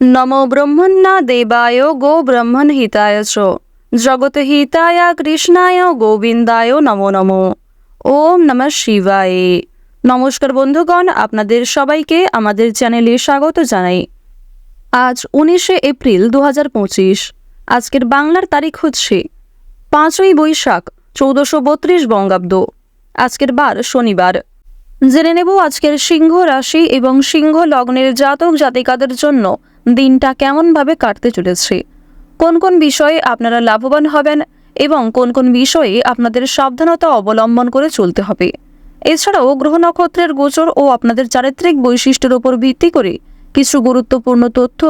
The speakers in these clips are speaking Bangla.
নমো ব্রহ্মণ্য দেবায় গো ব্রহ্মণ হিতায় চ জগৎ হিতায় কৃষ্ণায় গোবিন্দায় নমো নমো। ওম নমঃ শিবায়। নমস্কার বন্ধুগণ, আপনাদের সবাইকে আমাদের চ্যানেলে স্বাগত জানাই। আজ 19শে এপ্রিল 2025। আজকের বাংলার তারিখ হচ্ছে 5ই বৈশাখ 1432 বঙ্গাব্দ। আজকের বার শনিবার। জেনে নেব আজকের সিংহ রাশি এবং সিংহ লগ্নের জাতক জাতিকাদের জন্য দিনটা কেমনভাবে কাটতে চলেছে, কোন কোন বিষয়ে আপনারা লাভবান হবেন এবং কোন কোন বিষয়ে আপনাদের সাবধানতা অবলম্বন করে চলতে হবে। এছাড়াও গ্রহ নক্ষত্রের গোচর ও আপনাদের চারিত্রিক বৈশিষ্ট্যের উপর ভিত্তি করে কিছু গুরুত্বপূর্ণ তথ্য,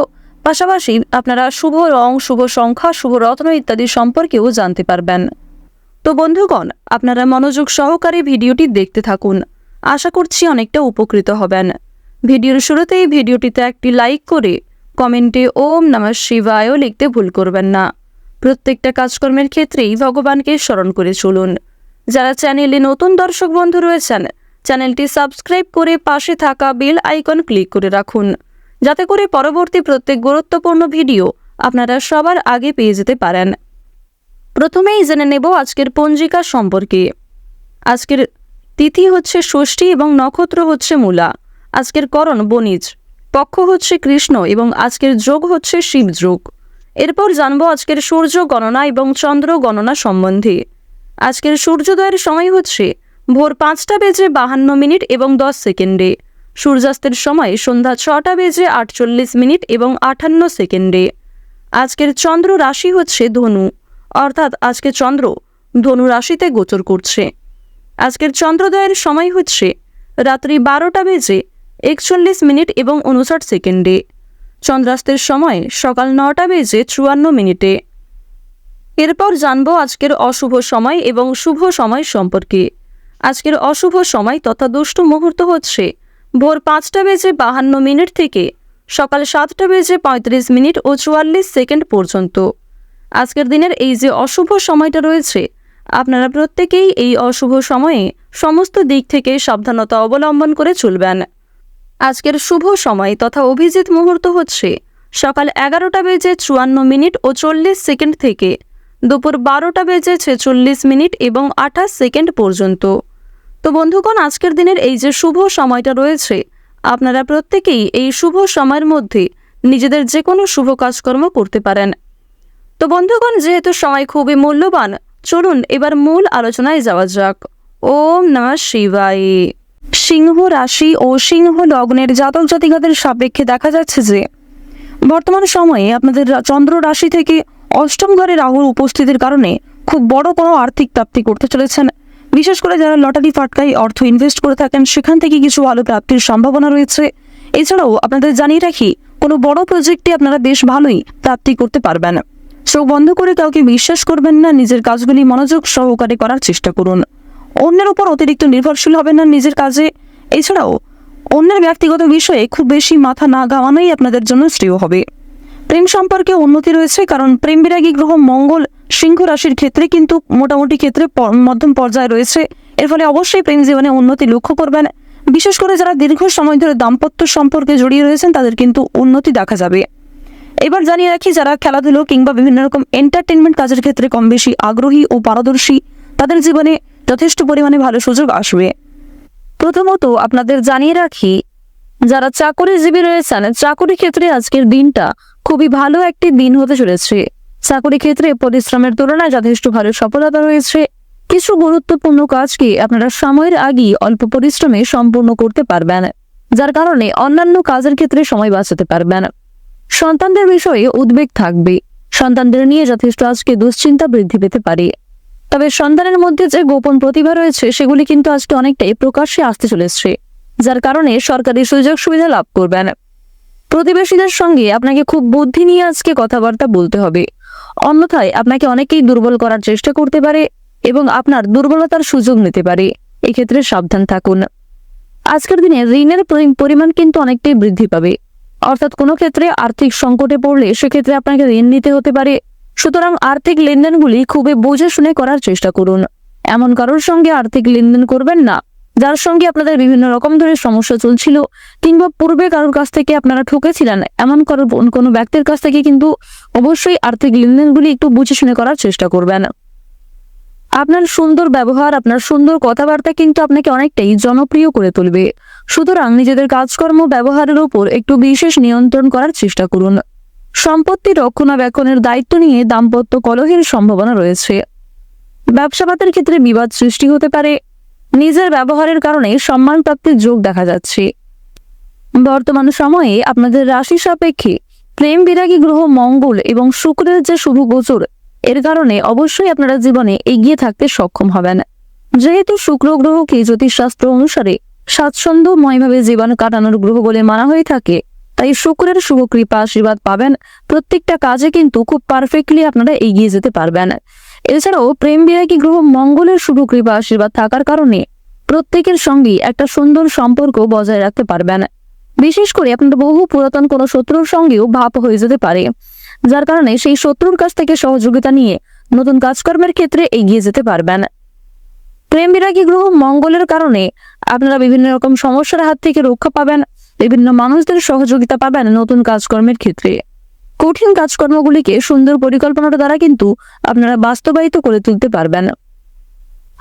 পাশাপাশি আপনারা শুভ রং, শুভ সংখ্যা, শুভ রত্ন ইত্যাদি সম্পর্কেও জানতে পারবেন। তো বন্ধুগণ, আপনারা মনোযোগ সহকারে ভিডিওটি দেখতে থাকুন। আশা করছি অনেকটা উপকৃত হবেন। ভিডিওর শুরুতেই ভিডিওটিতে একটি লাইক করে কমেন্টে ওম নমঃ শিবায় লিখতে ভুল করবেন না। প্রত্যেকটা কাজকর্মের ক্ষেত্রেই ভগবানকে স্মরণ করে চলুন। যারা চ্যানেলে নতুন দর্শক বন্ধু রয়েছেন, চ্যানেলটি সাবস্ক্রাইব করে পাশে থাকা বেল আইকন ক্লিক করে রাখুন, যাতে করে পরবর্তী প্রত্যেক গুরুত্বপূর্ণ ভিডিও আপনারা সবার আগে পেয়ে যেতে পারেন। প্রথমেই জেনে নেব আজকের পঞ্জিকা সম্পর্কে। আজকের তিথি হচ্ছে ষষ্ঠী এবং নক্ষত্র হচ্ছে মূলা। আজকের করণ বণিজ, পক্ষ হচ্ছে কৃষ্ণ এবং আজকের যোগ হচ্ছে শিব যোগ। এরপর জানবো আজকের সূর্য গণনা এবং চন্দ্র গণনা সম্বন্ধে। আজকের সূর্যোদয়ের সময় হচ্ছে ভোর 5:52 এবং 10 সেকেন্ডে। সূর্যাস্তের সময় সন্ধ্যা 6:48 এবং 58 সেকেন্ডে। আজকের চন্দ্র রাশি হচ্ছে ধনু, অর্থাৎ আজকে চন্দ্র ধনু রাশিতে গোচর করছে। আজকের চন্দ্রোদয়ের সময় হচ্ছে রাত্রি 12:41 এবং 59 সেকেন্ডে। চন্দ্রাস্তের সময় সকাল 9:54। এরপর জানবো আজকের অশুভ সময় এবং শুভ সময় সম্পর্কে। আজকের অশুভ সময় তথা দুষ্ট মুহূর্ত হচ্ছে ভোর 5:52 থেকে সকাল 7:35 ও 44 সেকেন্ড পর্যন্ত। আজকের দিনের এই যে অশুভ সময়টা রয়েছে, আপনারা প্রত্যেকেই এই অশুভ সময়ে সমস্ত দিক থেকে সাবধানতা অবলম্বন করে চলবেন। আজকের শুভ সময় তথা অভিজিৎ মুহূর্ত হচ্ছে সকাল 11:54 ও 40 সেকেন্ড থেকে দুপুর 12:46 এবং 28 সেকেন্ড পর্যন্ত। তো বন্ধুগণ, আজকের দিনের এই যে শুভ সময়টা রয়েছে, আপনারা প্রত্যেকেই এই শুভ সময়ের মধ্যে নিজেদের যে কোনো শুভ কাজকর্ম করতে পারেন। তো বন্ধুগণ, যেহেতু সময় খুবই মূল্যবান, চলুন এবার মূল আলোচনায় যাওয়া যাক। ওম নমঃ শিবায়। সিংহ রাশি ও সিংহ লগ্নের জাতক জাতিকাদের সাপেক্ষে দেখা যাচ্ছে যে বর্তমান সময়ে আপনাদের চন্দ্র রাশি থেকে অষ্টম ঘরে রাহুর উপস্থিতির কারণে খুব বড় কোনো আর্থিক প্রাপ্তি করতে চলেছেন। বিশেষ করে যারা লটারি ফাটকায় অর্থ ইনভেস্ট করে থাকেন, সেখান থেকে কিছু ভালো প্রাপ্তির সম্ভাবনা রয়েছে। এছাড়াও আপনাদের জানিয়ে রাখি, কোনো বড় প্রজেক্টে আপনারা বেশ ভালোই প্রাপ্তি করতে পারবেন। চোখ বন্ধ করে কাউকে বিশ্বাস করবেন না, নিজের কাজগুলি মনোযোগ সহকারে করার চেষ্টা করুন। অন্যের উপর অতিরিক্ত নির্ভরশীল হবেন না নিজের কাজে। এছাড়াও অন্যের ব্যক্তিগত বিষয়ে খুব বেশি মাথা না ঘামানোই আপনাদের জন্য শ্রেয় হবে। প্রেম সম্পর্কে উন্নতি রয়েছে, কারণ প্রেম বিরাগী গ্রহ মঙ্গল সিংহ রাশির ক্ষেত্রে কিন্তু মোটামুটি ক্ষেত্রে মধ্যম পর্যায়ে রয়েছে। এর ফলে অবশ্যই প্রেম জীবনে উন্নতি লক্ষ্য করবেন। বিশেষ করে যারা দীর্ঘ সময় ধরে দাম্পত্য সম্পর্কে জড়িয়ে রয়েছেন, তাদের কিন্তু উন্নতি দেখা যাবে। এবার জানিয়ে রাখি, যারা খেলাধুলো কিংবা বিভিন্ন রকম এন্টারটেনমেন্ট কাজের ক্ষেত্রে কম বেশি আগ্রহী ও পারদর্শী, তাদের জীবনে যথেষ্ট পরিমাণে ভালো সুযোগ আসবে। প্রথমত আপনাদের জানিয়ে রাখি, যারা চাকরিজীবী রয়েছেন, চাকরি ক্ষেত্রে আজকের দিনটা খুবই ভালো একটি দিন হতে চলেছে। চাকরি ক্ষেত্রে পরিশ্রমের তুলনায় যথেষ্ট ভালো সফলতা রয়েছে। কিছু গুরুত্বপূর্ণ কাজকে আপনারা সময়ের আগেই অল্প পরিশ্রমে সম্পূর্ণ করতে পারবেন, যার কারণে অন্যান্য কাজের ক্ষেত্রে সময় বাঁচাতে পারবেন। সন্তানদের বিষয়ে উদ্বেগ থাকবে। সন্তানদের নিয়ে যথেষ্ট আজকে দুশ্চিন্তা বৃদ্ধি পেতে পারে। তবে সন্তানের মধ্যে যে গোপন প্রতিভা রয়েছে, সেগুলি কিন্তু আজকে অনেকটাই প্রকাশ্যে আসতে চলেছে, যার কারণে সরকারি সুযোগ সুবিধা লাভ করবেন। প্রতিবেশীদের সঙ্গে আপনাকে খুব বুদ্ধি নিয়ে আজকে কথাবার্তা বলতে হবে, অন্যথায় আপনাকে অনেকেই দুর্বল করার চেষ্টা করতে পারে এবং আপনার দুর্বলতার সুযোগ নিতে পারে। এক্ষেত্রে সাবধান থাকুন। আজকের দিনে ঋণের পরিমাণ কিন্তু অনেকটাই বৃদ্ধি পাবে, অর্থাৎ কোনো ক্ষেত্রে আর্থিক সংকটে পড়লে সেক্ষেত্রে আপনাকে ঋণ নিতে হতে পারে। সুতরাং আর্থিক লেনদেনগুলি খুবই বুঝে শুনে করার চেষ্টা করুন। এমন কারোর সঙ্গে আর্থিক লেনদেন করবেন না যার সঙ্গে আপনাদের বিভিন্ন রকম ধরনের সমস্যা চলছিল কিংবা পূর্বে কারোর কাছ থেকে আপনারা ঠকেছিলেন, এমন কোনো ব্যক্তির কাছ থেকে কিন্তু অবশ্যই আর্থিক লেনদেনগুলি একটু বুঝে শুনে করার চেষ্টা করবেন। আপনার সুন্দর ব্যবহার, আপনার সুন্দর কথাবার্তা কিন্তু আপনাকে অনেকটাই জনপ্রিয় করে তুলবে। সুতরাং নিজেদের কাজকর্ম ব্যবহারের উপর একটু বিশেষ নিয়ন্ত্রণ করার চেষ্টা করুন। সম্পত্তি রক্ষণাবেক্ষণের দায়িত্ব নিয়ে দাম্পত্য কলহের সম্ভাবনা রয়েছে। ব্যবসাপাতের ক্ষেত্রে বিবাদ সৃষ্টি হতে পারে। নিজের ব্যবহারের কারণে সম্মান প্রাপ্তির যোগ দেখা যাচ্ছে। বর্তমান সময়ে আপনাদের রাশি সাপেক্ষে প্রেম বিরাগী গ্রহ মঙ্গল এবং শুক্রের যে শুভ গোচর, এর কারণে অবশ্যই আপনারা জীবনে এগিয়ে থাকতে সক্ষম হবেন। যেহেতু শুক্র গ্রহকে জ্যোতিষশাস্ত্র অনুসারে স্বাচ্ছন্দ্যময়ভাবে জীবন কাটানোর গ্রহ বলে মানা হয়ে থাকে, তাই শুক্রের শুভ কৃপা আশীর্বাদ পাবেন। প্রত্যেকটা কাজে কিন্তু খুব পারফেক্টলি আপনারা এগিয়ে যেতে পারবেন। এছাড়াও প্রেম বিরাগী গ্রহ মঙ্গলের শুভ কৃপা আশীর্বাদ থাকার কারণে প্রত্যেকের সঙ্গে একটা সুন্দর সম্পর্ক বজায় রাখতে পারবেন। বিশেষ করে আপনার বহু পুরাতন কোনো শত্রুর সঙ্গেও ভাব হয়ে যেতে পারে, যার কারণে সেই শত্রুর কাছ থেকে সহযোগিতা নিয়ে নতুন কাজকর্মের ক্ষেত্রে এগিয়ে যেতে পারবেন। প্রেম বিরাগী গ্রহ মঙ্গলের কারণে আপনারা বিভিন্ন রকম সমস্যার হাত থেকে রক্ষা পাবেন, বিভিন্ন মানুষদের সহযোগিতা পাবেন নতুন কাজকর্মের ক্ষেত্রে। কঠিন কাজকর্মগুলিকে সুন্দর পরিকল্পনার দ্বারা কিন্তু আপনারা বাস্তবায়িত করে তুলতে পারবেন।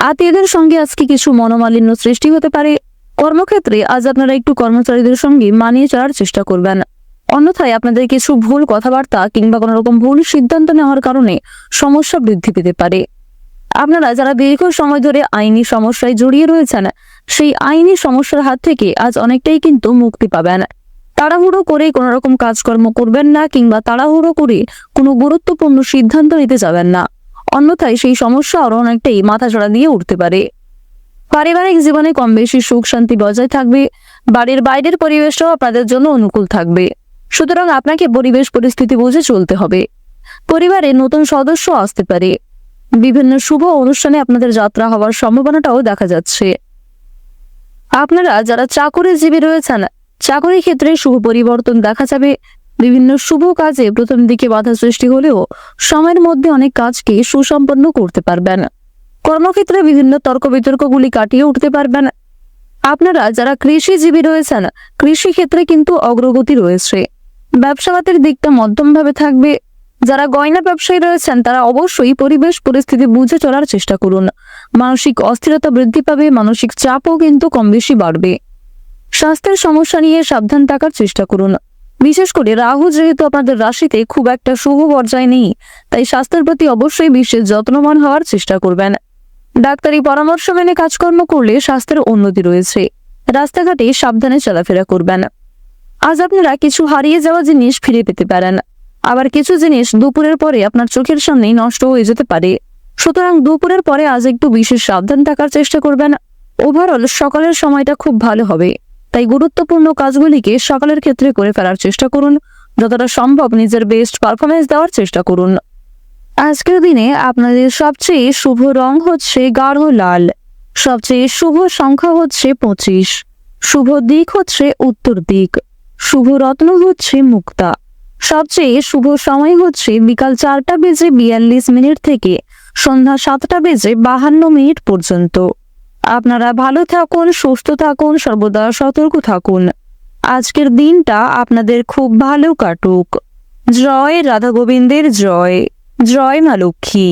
আত্মীয়দের সঙ্গে আজকে কিছু মনোমালিন্য সৃষ্টি হতে পারে। কর্মক্ষেত্রে আজ আপনারা একটু কর্মচারীদের সঙ্গে মানিয়ে চলার চেষ্টা করবেন। অন্যথায় আপনাদের কিছু ভুল কথাবার্তা কিংবা কোনো রকম ভুল সিদ্ধান্ত নেওয়ার কারণে সমস্যা বৃদ্ধি পেতে পারে। আপনারা যারা দীর্ঘ সময় ধরে আইনি সমস্যায় জড়িয়ে রয়েছেন, সেই আইনি সমস্যার হাত থেকে আজ অনেকটাই কিন্তু মুক্তি পাবেন। তাড়াহুড়ো করে কোনো রকম কাজকর্ম করবেন না কিংবা তাড়াহুড়ো করে কোনো গুরুত্বপূর্ণ সিদ্ধান্ত নিতে যাবেন না, অন্যথায় সেই সমস্যা আরো অনেকটাই মাথাচাড়া দিয়ে উঠতে পারে। পারিবারিক জীবনে কম বেশি সুখ শান্তি বজায় থাকবে। বাড়ির বাইরের পরিবেশটাও আপনাদের জন্য অনুকূল থাকবে। সুতরাং আপনাকে পরিবেশ পরিস্থিতি বুঝে চলতে হবে। পরিবারে নতুন সদস্য আসতে পারে। বিভিন্ন শুভ অনুষ্ঠানে আপনাদের যাত্রা হওয়ার সম্ভাবনাটাও দেখা যাচ্ছে। আপনারা যারা চাকরিজীবী রয়েছেন, চাকরির ক্ষেত্রে শুভ পরিবর্তন দেখা যাবে। বিভিন্ন শুভ কাজে প্রথম দিকে বাধা সৃষ্টি হলেও সময়ের মধ্যে অনেক কাজকে সুসম্পন্ন করতে পারবেন। কর্মক্ষেত্রে বিভিন্ন তর্ক বিতর্কগুলি কাটিয়ে উঠতে পারবেন। আপনারা যারা কৃষিজীবী রয়েছেন, কৃষি ক্ষেত্রে কিন্তু অগ্রগতি রয়েছে। ব্যবসাপাতের দিকটা মধ্যমভাবে থাকবে। যারা গয়না ব্যবসায়ী রয়েছেন তারা অবশ্যই পরিবেশ পরিস্থিতি বুঝে চলার চেষ্টা করুন। মানসিক অস্থিরতা বৃদ্ধি পাবে, মানসিক চাপও কিন্তু কম বেশি বাড়বে। স্বাস্থ্যের সমস্যা নিয়ে সাবধান থাকার চেষ্টা করুন। বিশেষ করে রাহু যেহেতু আপনাদের রাশিতে খুব একটা শুভ পর্যায়ে নেই, তাই স্বাস্থ্যের প্রতি অবশ্যই বিশেষ যত্নবান হওয়ার চেষ্টা করবেন। ডাক্তারি পরামর্শ মেনে কাজকর্ম করলে স্বাস্থ্যের উন্নতি রয়েছে। রাস্তাঘাটে সাবধানে চলাফেরা করবেন। আজ আপনারা কিছু হারিয়ে যাওয়া জিনিস ফিরে পেতে পারেন। আবার কিছু জিনিস দুপুরের পরে আপনার চোখের সামনেই নষ্ট হয়ে যেতে পারে। সুতরাং দুপুরের পরে আজ একটু বিশেষ সাবধান থাকার চেষ্টা করবেন। ওভারঅল সকালের সময়টা খুব ভালো হবে, তাই গুরুত্বপূর্ণ কাজগুলিকে সকালের ক্ষেত্রে করে ফেলার চেষ্টা করুন। যতটা সম্ভব নিজের বেস্ট পারফরমেন্স দেওয়ার চেষ্টা করুন। আজকের দিনে আপনাদের সবচেয়ে শুভ রং হচ্ছে গাঢ় লাল। সবচেয়ে শুভ সংখ্যা হচ্ছে 25। শুভ দিক হচ্ছে উত্তর দিক। শুভ রত্ন হচ্ছে মুক্তা। সবচেয়ে শুভ সময় হচ্ছে বিকাল 4:42 থেকে সন্ধ্যা 7:52 পর্যন্ত। আপনারা ভালো থাকুন, সুস্থ থাকুন, সর্বদা সতর্ক থাকুন। আজকের দিনটা আপনাদের খুব ভালো কাটুক। জয় রাধা গোবিন্দের জয়। জয় মা লক্ষ্মী।